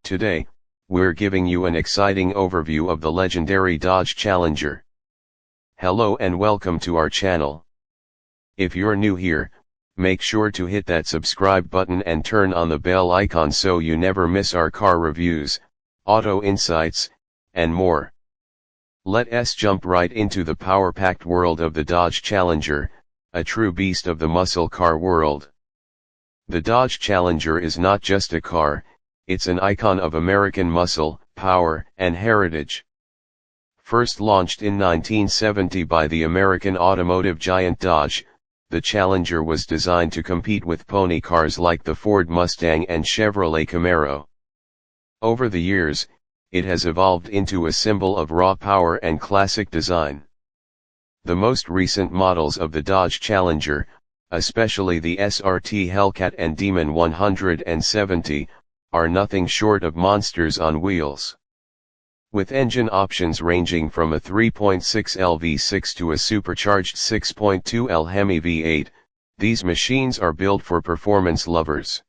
Today, we're giving you an exciting overview of the legendary Dodge Challenger. Hello and welcome to our channel. If you're new here, make sure to hit that subscribe button and turn on the bell icon so you never miss our car reviews, auto insights, and more. Let's jump right into the power-packed world of the Dodge Challenger, a true beast of the muscle car world. The Dodge Challenger is not just a car, it's an icon of American muscle, power, and heritage. First launched in 1970 by the American automotive giant Dodge, the Challenger was designed to compete with pony cars like the Ford Mustang and Chevrolet Camaro. Over the years, it has evolved into a symbol of raw power and classic design. The most recent models of the Dodge Challenger, especially the SRT Hellcat and Demon 170, are nothing short of monsters on wheels. With engine options ranging from a 3.6L V6 to a supercharged 6.2L HEMI V8, these machines are built for performance lovers.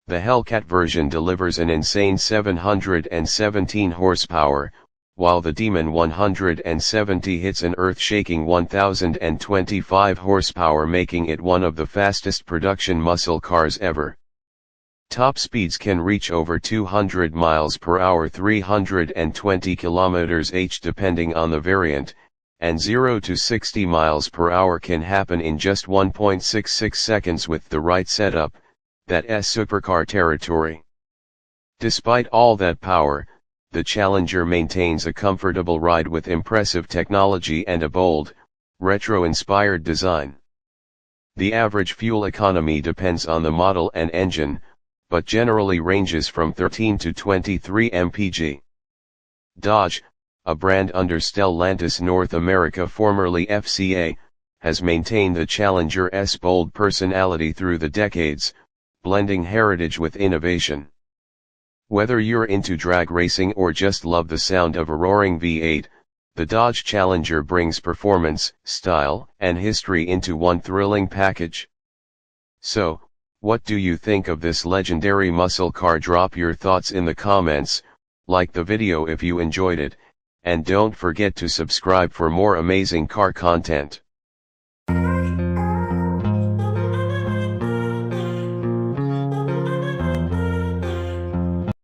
The Hellcat version delivers an insane 717 horsepower, while the Demon 170 hits an earth-shaking 1025 horsepower, making it one of the fastest production muscle cars ever. Top speeds can reach over 200 miles per hour, 320 km/h depending on the variant, and 0 to 60 miles per hour can happen in just 1.66 seconds with the right setup. That's supercar territory. Despite all that power, the Challenger maintains a comfortable ride with impressive technology and a bold, retro-inspired design. The average fuel economy depends on the model and engine, but generally ranges from 13 to 23 mpg. Dodge, a brand under Stellantis North America, formerly FCA, has maintained the Challenger's bold personality through the decades, blending heritage with innovation. Whether you're into drag racing or just love the sound of a roaring V8, the Dodge Challenger brings performance, style, and history into one thrilling package. So, what do you think of this legendary muscle car? Drop your thoughts in the comments, like the video if you enjoyed it, and don't forget to subscribe for more amazing car content.